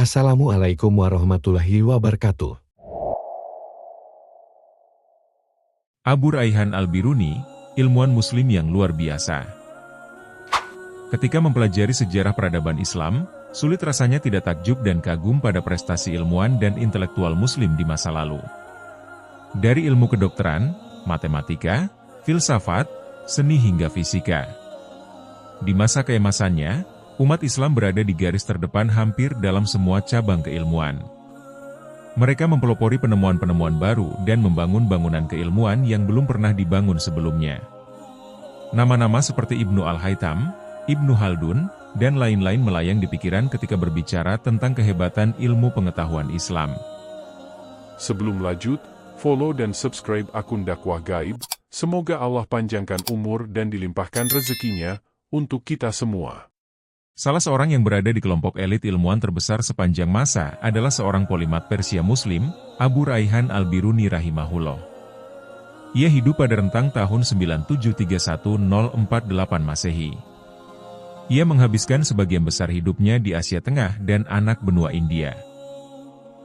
Assalamualaikum warahmatullahi wabarakatuh. Abu Raihan Al-Biruni, ilmuwan muslim yang luar biasa. Ketika mempelajari sejarah peradaban Islam, sulit rasanya tidak takjub dan kagum pada prestasi ilmuwan dan intelektual muslim di masa lalu. Dari ilmu kedokteran, matematika, filsafat, seni hingga fisika. Di masa keemasannya, umat Islam berada di garis terdepan hampir dalam semua cabang keilmuan. Mereka mempelopori penemuan-penemuan baru dan membangun bangunan keilmuan yang belum pernah dibangun sebelumnya. Nama-nama seperti Ibnu Al-Haytham, Ibnu Khaldun, dan lain-lain melayang di pikiran ketika berbicara tentang kehebatan ilmu pengetahuan Islam. Sebelum lanjut, follow dan subscribe akun Dakwah Gaib. Semoga Allah panjangkan umur dan dilimpahkan rezekinya untuk kita semua. Salah seorang yang berada di kelompok elit ilmuwan terbesar sepanjang masa adalah seorang polimat Persia Muslim, Abu Raihan Al-Biruni rahimahullah. Ia hidup pada rentang tahun 9731-048 Masehi. Ia menghabiskan sebagian besar hidupnya di Asia Tengah dan anak benua India.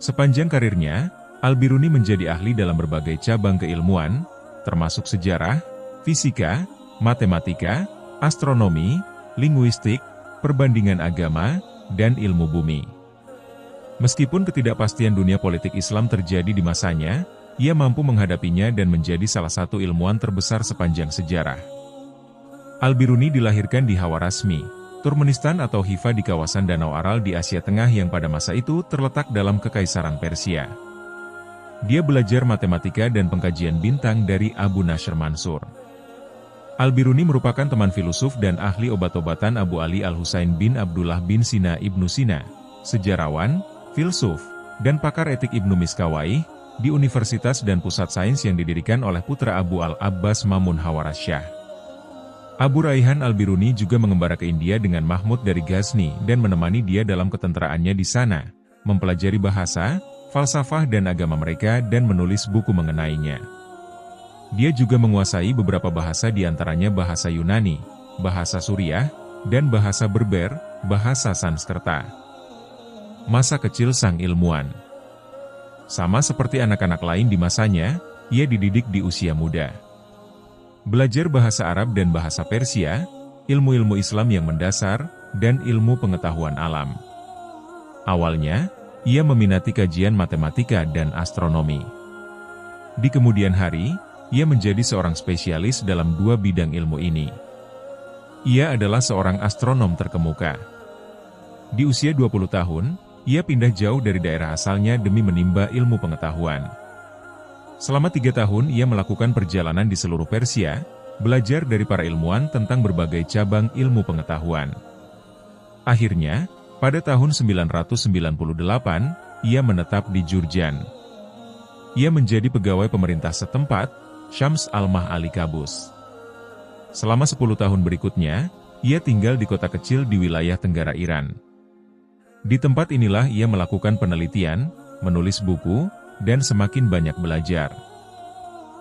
Sepanjang karirnya, Al-Biruni menjadi ahli dalam berbagai cabang keilmuan, termasuk sejarah, fisika, matematika, astronomi, linguistik, perbandingan agama, dan ilmu bumi. Meskipun ketidakpastian dunia politik Islam terjadi di masanya, ia mampu menghadapinya dan menjadi salah satu ilmuwan terbesar sepanjang sejarah. Al-Biruni dilahirkan di Hawarasmi, Turkmenistan atau Hiva di kawasan Danau Aral di Asia Tengah yang pada masa itu terletak dalam Kekaisaran Persia. Dia belajar matematika dan pengkajian bintang dari Abu Nasr Mansur. Al-Biruni merupakan teman filosof dan ahli obat-obatan Abu Ali Al-Husain bin Abdullah bin Sina Ibnu Sina, sejarawan, filsuf, dan pakar etik Ibnu Miskawayh, di universitas dan pusat sains yang didirikan oleh putra Abu Al-Abbas Mamun Hawarasyah. Abu Raihan Al-Biruni juga mengembara ke India dengan Mahmud dari Ghazni dan menemani dia dalam ketenteraannya di sana, mempelajari bahasa, falsafah dan agama mereka dan menulis buku mengenainya. Dia juga menguasai beberapa bahasa di antaranya bahasa Yunani, bahasa Suriah, dan bahasa Berber, bahasa Sanskerta. Masa kecil sang ilmuwan. Sama seperti anak-anak lain di masanya, ia dididik di usia muda. Belajar bahasa Arab dan bahasa Persia, ilmu-ilmu Islam yang mendasar, dan ilmu pengetahuan alam. Awalnya, ia meminati kajian matematika dan astronomi. Di kemudian hari, ia menjadi seorang spesialis dalam dua bidang ilmu ini. Ia adalah seorang astronom terkemuka. Di usia 20 tahun, ia pindah jauh dari daerah asalnya demi menimba ilmu pengetahuan. Selama 3 tahun ia melakukan perjalanan di seluruh Persia, belajar dari para ilmuwan tentang berbagai cabang ilmu pengetahuan. Akhirnya, pada tahun 998, ia menetap di Jurjan. Ia menjadi pegawai pemerintah setempat, Syams Al-Mah Alikabus. Selama 10 tahun berikutnya, ia tinggal di kota kecil di wilayah tenggara Iran. Di tempat inilah ia melakukan penelitian, menulis buku, dan semakin banyak belajar.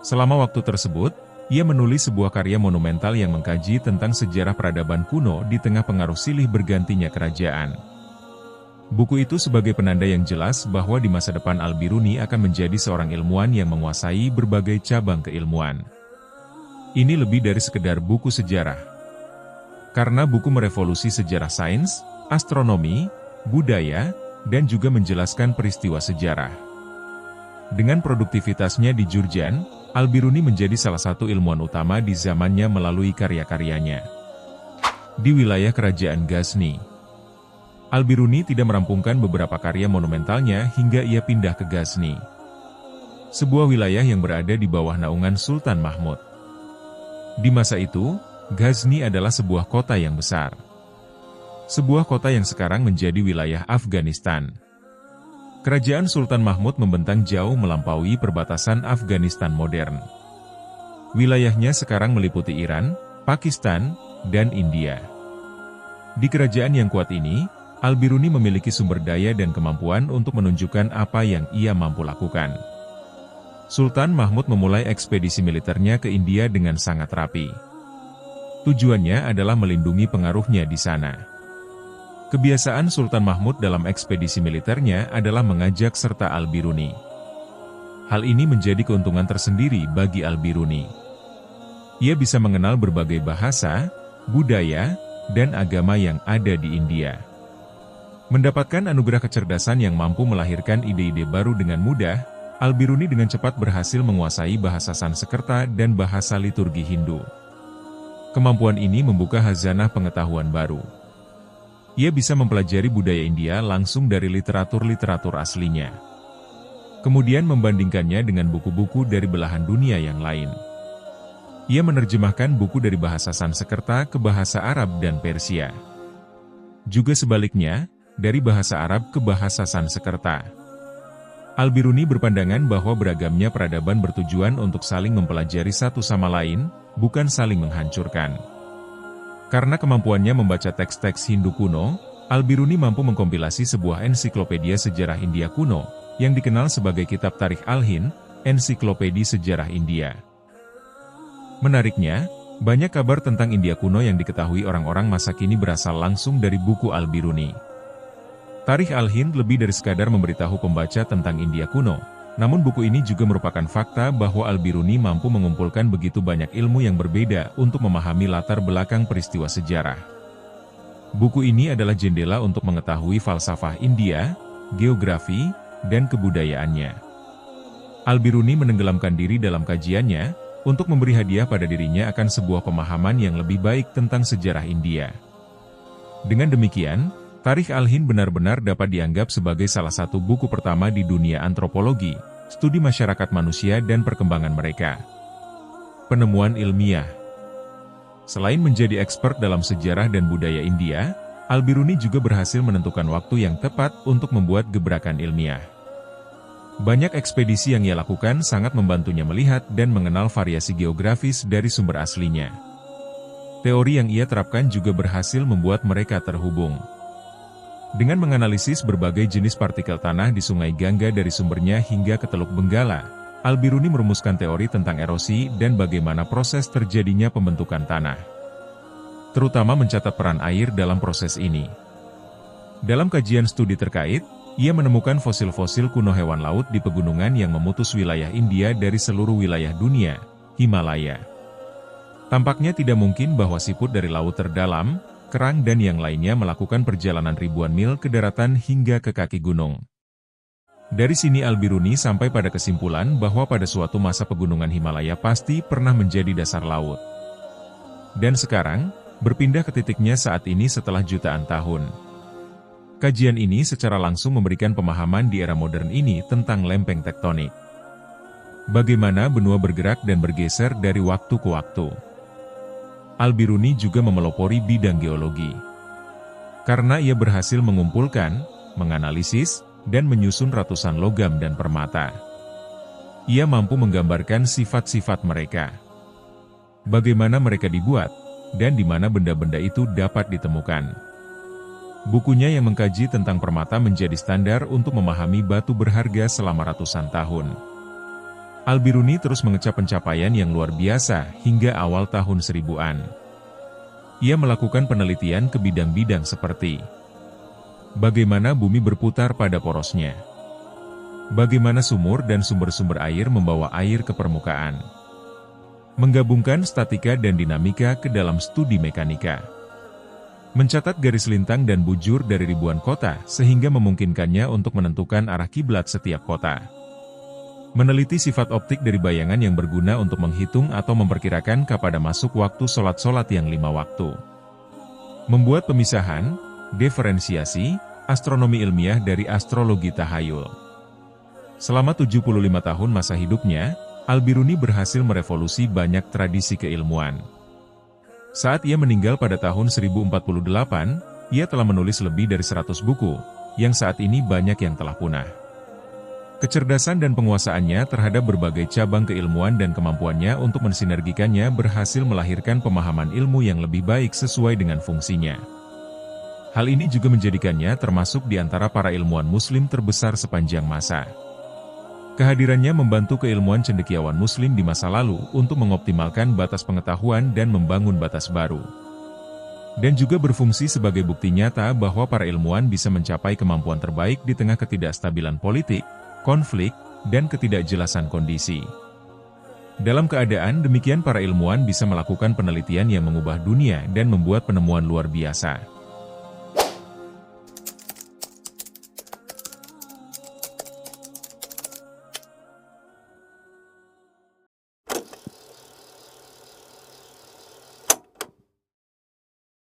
Selama waktu tersebut, ia menulis sebuah karya monumental yang mengkaji tentang sejarah peradaban kuno di tengah pengaruh silih bergantinya kerajaan. Buku itu sebagai penanda yang jelas bahwa di masa depan Al-Biruni akan menjadi seorang ilmuwan yang menguasai berbagai cabang keilmuan. Ini lebih dari sekedar buku sejarah. Karena buku merevolusi sejarah sains, astronomi, budaya, dan juga menjelaskan peristiwa sejarah. Dengan produktivitasnya di Jurjan, Al-Biruni menjadi salah satu ilmuwan utama di zamannya melalui karya-karyanya. Di wilayah kerajaan Ghazni, Al-Biruni tidak merampungkan beberapa karya monumentalnya hingga ia pindah ke Ghazni, sebuah wilayah yang berada di bawah naungan Sultan Mahmud. Di masa itu, Ghazni adalah sebuah kota yang besar. Sebuah kota yang sekarang menjadi wilayah Afghanistan. Kerajaan Sultan Mahmud membentang jauh melampaui perbatasan Afghanistan modern. Wilayahnya sekarang meliputi Iran, Pakistan, dan India. Di kerajaan yang kuat ini, Al-Biruni memiliki sumber daya dan kemampuan untuk menunjukkan apa yang ia mampu lakukan. Sultan Mahmud memulai ekspedisi militernya ke India dengan sangat rapi. Tujuannya adalah melindungi pengaruhnya di sana. Kebiasaan Sultan Mahmud dalam ekspedisi militernya adalah mengajak serta Al-Biruni. Hal ini menjadi keuntungan tersendiri bagi Al-Biruni. Ia bisa mengenal berbagai bahasa, budaya, dan agama yang ada di India. Mendapatkan anugerah kecerdasan yang mampu melahirkan ide-ide baru dengan mudah, Al-Biruni dengan cepat berhasil menguasai bahasa Sanskerta dan bahasa liturgi Hindu. Kemampuan ini membuka khazanah pengetahuan baru. Ia bisa mempelajari budaya India langsung dari literatur-literatur aslinya. Kemudian membandingkannya dengan buku-buku dari belahan dunia yang lain. Ia menerjemahkan buku dari bahasa Sanskerta ke bahasa Arab dan Persia. Juga sebaliknya, dari bahasa Arab ke bahasa Sanskerta. Al-Biruni berpandangan bahwa beragamnya peradaban bertujuan untuk saling mempelajari satu sama lain, bukan saling menghancurkan. Karena kemampuannya membaca teks-teks Hindu kuno, Al-Biruni mampu mengkompilasi sebuah ensiklopedia sejarah India kuno, yang dikenal sebagai Kitab Tarikh Al-Hind, Ensiklopedi Sejarah India. Menariknya, banyak kabar tentang India kuno yang diketahui orang-orang masa kini berasal langsung dari buku Al-Biruni. Tarikh Al-Hind lebih dari sekadar memberitahu pembaca tentang India kuno, namun buku ini juga merupakan fakta bahwa Al-Biruni mampu mengumpulkan begitu banyak ilmu yang berbeda untuk memahami latar belakang peristiwa sejarah. Buku ini adalah jendela untuk mengetahui falsafah India, geografi, dan kebudayaannya. Al-Biruni menenggelamkan diri dalam kajiannya, untuk memberi hadiah pada dirinya akan sebuah pemahaman yang lebih baik tentang sejarah India. Dengan demikian, Tarikh Al-Hind benar-benar dapat dianggap sebagai salah satu buku pertama di dunia antropologi, studi masyarakat manusia dan perkembangan mereka. Penemuan ilmiah. Selain menjadi expert dalam sejarah dan budaya India, Al-Biruni juga berhasil menentukan waktu yang tepat untuk membuat gebrakan ilmiah. Banyak ekspedisi yang ia lakukan sangat membantunya melihat dan mengenal variasi geografis dari sumber aslinya. Teori yang ia terapkan juga berhasil membuat mereka terhubung. Dengan menganalisis berbagai jenis partikel tanah di Sungai Gangga dari sumbernya hingga ke Teluk Benggala, Al-Biruni merumuskan teori tentang erosi dan bagaimana proses terjadinya pembentukan tanah. Terutama mencatat peran air dalam proses ini. Dalam kajian studi terkait, ia menemukan fosil-fosil kuno hewan laut di pegunungan yang memutus wilayah India dari seluruh wilayah dunia, Himalaya. Tampaknya tidak mungkin bahwa siput dari laut terdalam, kerang dan yang lainnya melakukan perjalanan ribuan mil ke daratan hingga ke kaki gunung. Dari sini Al-Biruni sampai pada kesimpulan bahwa pada suatu masa pegunungan Himalaya pasti pernah menjadi dasar laut. Dan sekarang, berpindah ke titiknya saat ini setelah jutaan tahun. Kajian ini secara langsung memberikan pemahaman di era modern ini tentang lempeng tektonik. Bagaimana benua bergerak dan bergeser dari waktu ke waktu. Al-Biruni juga memelopori bidang geologi. Karena ia berhasil mengumpulkan, menganalisis, dan menyusun ratusan logam dan permata. Ia mampu menggambarkan sifat-sifat mereka. Bagaimana mereka dibuat, dan di mana benda-benda itu dapat ditemukan. Bukunya yang mengkaji tentang permata menjadi standar untuk memahami batu berharga selama ratusan tahun. Al-Biruni terus mengecap pencapaian yang luar biasa hingga awal tahun 1000-an. Ia melakukan penelitian ke bidang-bidang seperti bagaimana bumi berputar pada porosnya, bagaimana sumur dan sumber-sumber air membawa air ke permukaan, menggabungkan statika dan dinamika ke dalam studi mekanika, mencatat garis lintang dan bujur dari ribuan kota sehingga memungkinkannya untuk menentukan arah kiblat setiap kota. Meneliti sifat optik dari bayangan yang berguna untuk menghitung atau memperkirakan kapan masuk waktu sholat-sholat yang 5 waktu. Membuat pemisahan, diferensiasi, astronomi ilmiah dari astrologi tahayul. Selama 75 tahun masa hidupnya, Al-Biruni berhasil merevolusi banyak tradisi keilmuan. Saat ia meninggal pada tahun 1048, ia telah menulis lebih dari 100 buku, yang saat ini banyak yang telah punah. Kecerdasan dan penguasaannya terhadap berbagai cabang keilmuan dan kemampuannya untuk mensinergikannya berhasil melahirkan pemahaman ilmu yang lebih baik sesuai dengan fungsinya. Hal ini juga menjadikannya termasuk di antara para ilmuwan Muslim terbesar sepanjang masa. Kehadirannya membantu keilmuan cendekiawan Muslim di masa lalu untuk mengoptimalkan batas pengetahuan dan membangun batas baru. dan juga berfungsi sebagai bukti nyata bahwa para ilmuwan bisa mencapai kemampuan terbaik di tengah ketidakstabilan politik, konflik, dan ketidakjelasan kondisi. Dalam keadaan demikian para ilmuwan bisa melakukan penelitian yang mengubah dunia dan membuat penemuan luar biasa.